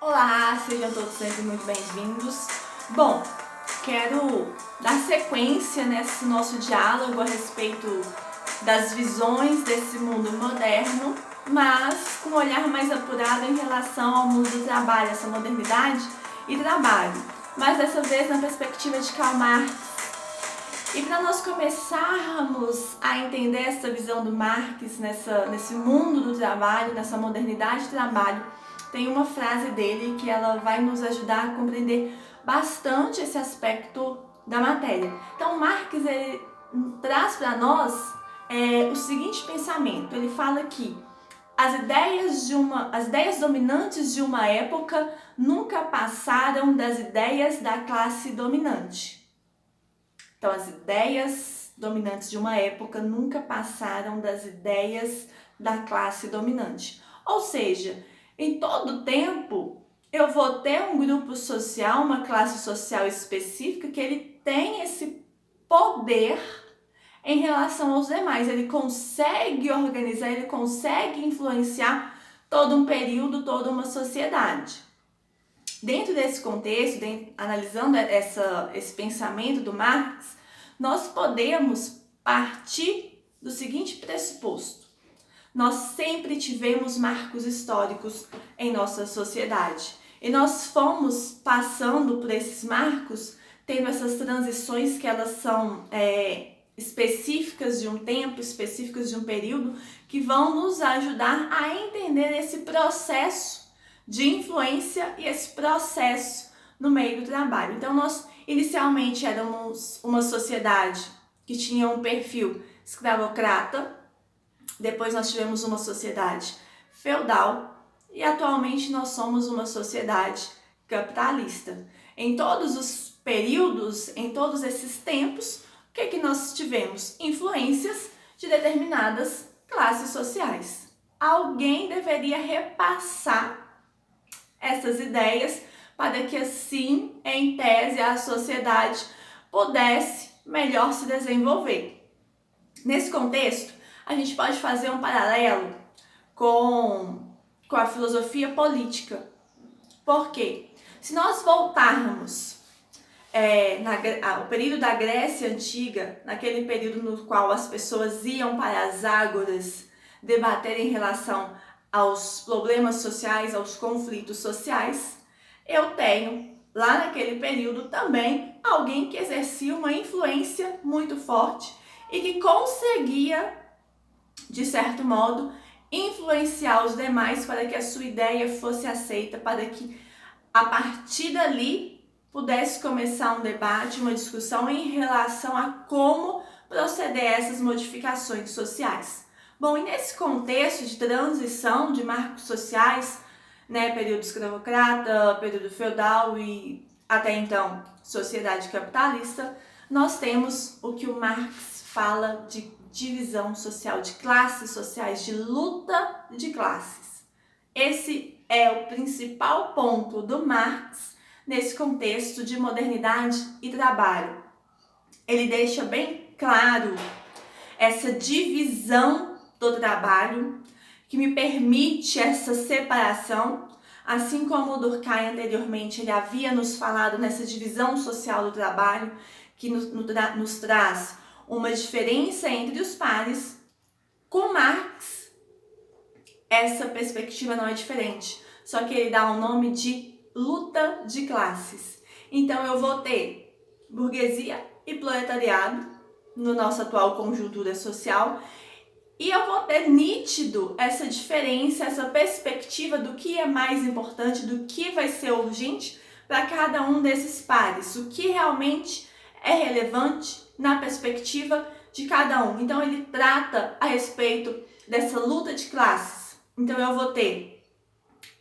Olá, sejam todos sempre muito bem-vindos. Bom, quero dar sequência nesse nosso diálogo a respeito das visões desse mundo moderno, mas com um olhar mais apurado em relação ao mundo do trabalho, essa modernidade e trabalho, mas dessa vez na perspectiva de Karl Marx. E para nós começarmos a entender essa visão do Marx nesse mundo do trabalho, nessa modernidade do trabalho, tem uma frase dele que ela vai nos ajudar a compreender bastante esse aspecto da matéria. Então, Marx ele traz para nós o seguinte pensamento. Ele fala que as ideias dominantes de uma época nunca passaram das ideias da classe dominante. Então, as ideias dominantes de uma época nunca passaram das ideias da classe dominante. Ou seja, em todo tempo, eu vou ter um grupo social, uma classe social específica que ele tem esse poder em relação aos demais. Ele consegue organizar, ele consegue influenciar todo um período, toda uma sociedade. Dentro desse contexto, analisando esse pensamento do Marx, nós podemos partir do seguinte pressuposto. Nós sempre tivemos marcos históricos em nossa sociedade. E nós fomos passando por esses marcos, tendo essas transições que elas são específicas de um tempo, específicas de um período, que vão nos ajudar a entender esse processo de influência e esse processo no meio do trabalho. Então, nós inicialmente éramos uma sociedade que tinha um perfil escravocrata, depois nós tivemos uma sociedade feudal e atualmente nós somos uma sociedade capitalista. Em todos os períodos, em todos esses tempos, o que nós tivemos? Influências de determinadas classes sociais. Alguém deveria repassar essas ideias para que assim, em tese, a sociedade pudesse melhor se desenvolver. Nesse contexto, a gente pode fazer um paralelo com a filosofia política. Por quê? Se nós voltarmos ao período da Grécia Antiga, naquele período no qual as pessoas iam para as ágoras debater em relação aos problemas sociais, aos conflitos sociais, eu tenho lá naquele período também alguém que exercia uma influência muito forte e que conseguia, de certo modo, influenciar os demais para que a sua ideia fosse aceita, para que a partir dali pudesse começar um debate, uma discussão em relação a como proceder a essas modificações sociais. Bom, e nesse contexto de transição de marcos sociais, período escravocrata, período feudal e até então sociedade capitalista, nós temos o que o Marx fala de divisão social, de classes sociais, de luta de classes. Esse é o principal ponto do Marx nesse contexto de modernidade e trabalho. Ele deixa bem claro essa divisão do trabalho que me permite essa separação, assim como o Durkheim anteriormente ele havia nos falado nessa divisão social do trabalho que nos traz uma diferença entre os pares. Com Marx, essa perspectiva não é diferente, só que ele dá o nome de luta de classes. Então eu vou ter burguesia e proletariado no nosso atual conjuntura social, e eu vou ter nítido essa diferença, essa perspectiva do que é mais importante, do que vai ser urgente para cada um desses pares, o que realmente é relevante na perspectiva de cada um. Então ele trata a respeito dessa luta de classes. Então eu vou ter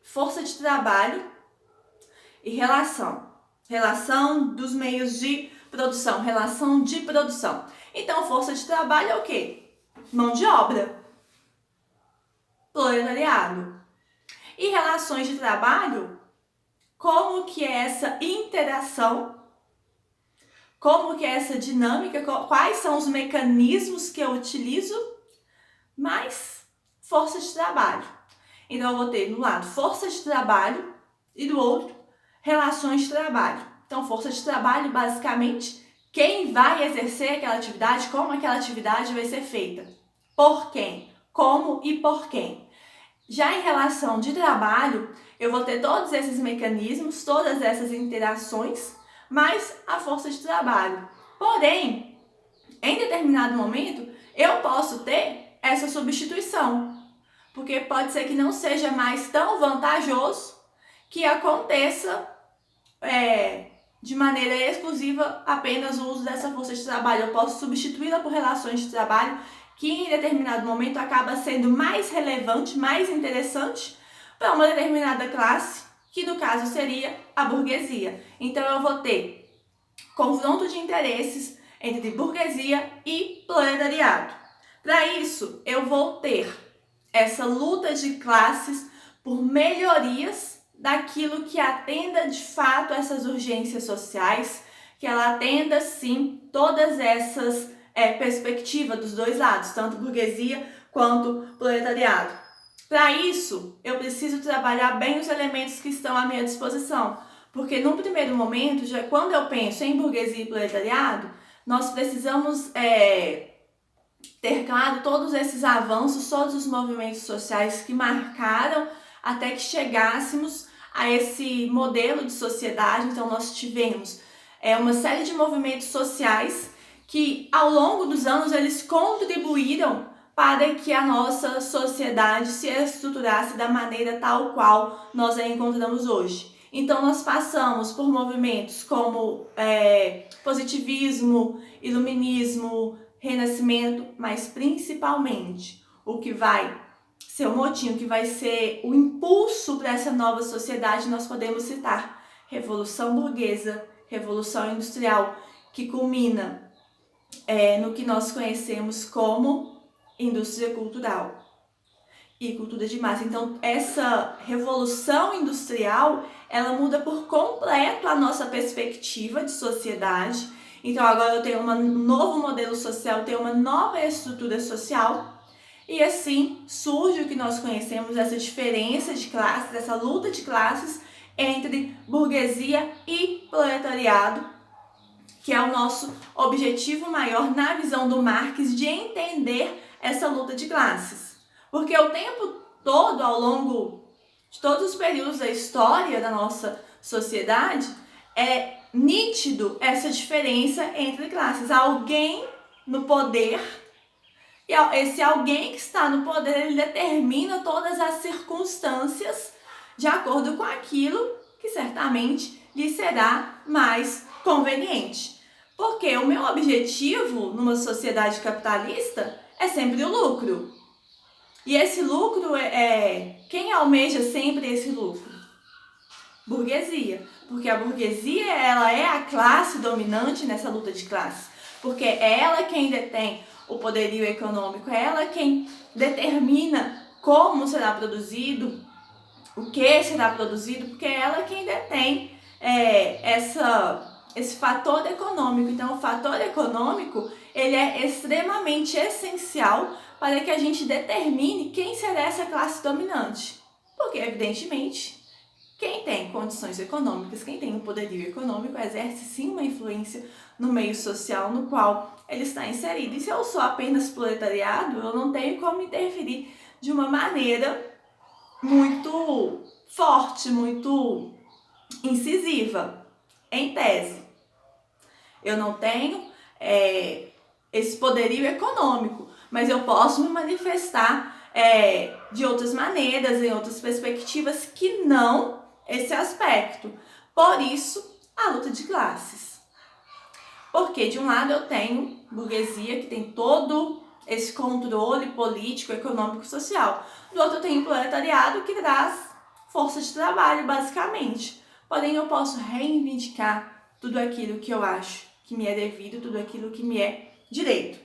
força de trabalho e relação dos meios de produção, relação de produção. Então força de trabalho é o quê? Mão de obra, proletariado. E relações de trabalho, como que é essa interação, como que é essa dinâmica, quais são os mecanismos que eu utilizo, mais força de trabalho. Então eu vou ter no lado força de trabalho e do outro, relações de trabalho. Então, força de trabalho, basicamente, quem vai exercer aquela atividade, como aquela atividade vai ser feita, por quem, como e por quem. Já em relação de trabalho, eu vou ter todos esses mecanismos, todas essas interações, mais a força de trabalho. Porém, em determinado momento, eu posso ter essa substituição, porque pode ser que não seja mais tão vantajoso que aconteça de maneira exclusiva apenas o uso dessa força de trabalho. Eu posso substituí-la por relações de trabalho que em determinado momento acaba sendo mais relevante, mais interessante para uma determinada classe, que no caso seria a burguesia. Então eu vou ter confronto de interesses entre burguesia e proletariado. Para isso, eu vou ter essa luta de classes por melhorias daquilo que atenda de fato essas urgências sociais, que ela atenda sim todas essas perspectivas dos dois lados, tanto burguesia quanto proletariado. Para isso, eu preciso trabalhar bem os elementos que estão à minha disposição, porque num primeiro momento, já quando eu penso em burguesia e proletariado, nós precisamos ter claro todos esses avanços, todos os movimentos sociais que marcaram até que chegássemos a esse modelo de sociedade. Então nós tivemos uma série de movimentos sociais que ao longo dos anos eles contribuíram para que a nossa sociedade se estruturasse da maneira tal qual nós a encontramos hoje. Então nós passamos por movimentos como positivismo, iluminismo, renascimento, mas principalmente o que vai ser o motim, o que vai ser o impulso para essa nova sociedade, nós podemos citar Revolução Burguesa, Revolução Industrial, que culmina no que nós conhecemos como indústria cultural e cultura de massa. Então, essa revolução industrial, ela muda por completo a nossa perspectiva de sociedade. Então, agora eu tenho um novo modelo social, tenho uma nova estrutura social, e assim surge o que nós conhecemos, essa diferença de classes, essa luta de classes entre burguesia e proletariado, que é o nosso objetivo maior na visão do Marx de entender essa luta de classes. Porque o tempo todo, ao longo de todos os períodos da história da nossa sociedade, é nítido essa diferença entre classes. Alguém no poder, e esse alguém que está no poder, ele determina todas as circunstâncias de acordo com aquilo que certamente lhe será mais conveniente. Porque o meu objetivo numa sociedade capitalista é sempre o lucro. E esse lucro quem almeja sempre esse lucro? Burguesia. Porque a burguesia, ela é a classe dominante nessa luta de classes. Porque é ela quem detém o poderio econômico, é ela quem determina como será produzido, o que será produzido, porque é ela quem detém esse fator econômico. Então, o fator econômico, ele é extremamente essencial para que a gente determine quem será essa classe dominante. Porque, evidentemente, quem tem condições econômicas, quem tem um poderio econômico, exerce sim uma influência no meio social no qual ele está inserido. E se eu sou apenas proletariado, eu não tenho como interferir de uma maneira muito forte, muito incisiva, em tese. Eu não tenho esse poderio econômico, mas eu posso me manifestar de outras maneiras, em outras perspectivas que não esse aspecto. Por isso, a luta de classes. Porque de um lado eu tenho burguesia, que tem todo esse controle político, econômico e social. Do outro eu tenho proletariado, que traz força de trabalho, basicamente. Porém, eu posso reivindicar tudo aquilo que eu acho que me é devido, tudo aquilo que me é direito.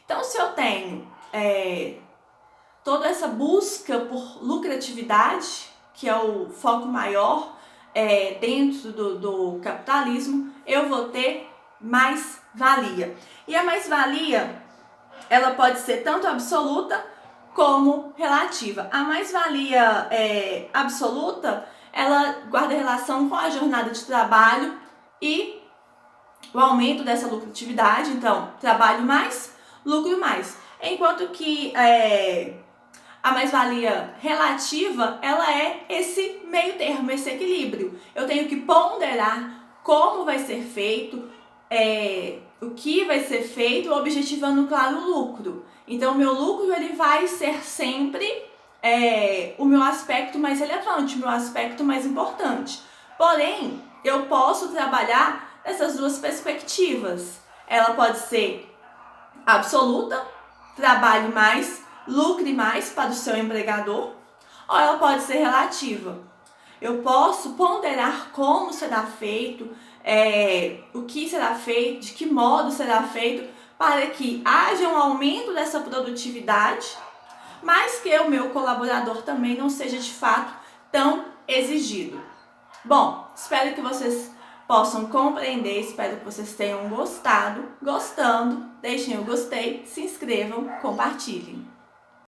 Então, se eu tenho toda essa busca por lucratividade, que é o foco maior dentro do capitalismo, eu vou ter mais-valia. E a mais-valia, ela pode ser tanto absoluta como relativa. A mais-valia absoluta ela guarda relação com a jornada de trabalho e o aumento dessa lucratividade. Então, trabalho mais, lucro mais. Enquanto que a mais-valia relativa, ela é esse meio termo, esse equilíbrio. Eu tenho que ponderar como vai ser feito, o que vai ser feito, objetivando, claro, o lucro. Então, o meu lucro ele vai ser sempre o meu aspecto mais relevante, o meu aspecto mais importante. Porém, eu posso trabalhar nessas duas perspectivas. Ela pode ser absoluta, trabalhe mais, lucre mais para o seu empregador, ou ela pode ser relativa. Eu posso ponderar como será feito, o que será feito, de que modo será feito, para que haja um aumento dessa produtividade, mas que o meu colaborador também não seja de fato tão exigido. Bom, espero que vocês possam compreender, espero que vocês tenham gostado. Gostando, deixem o gostei, se inscrevam, compartilhem.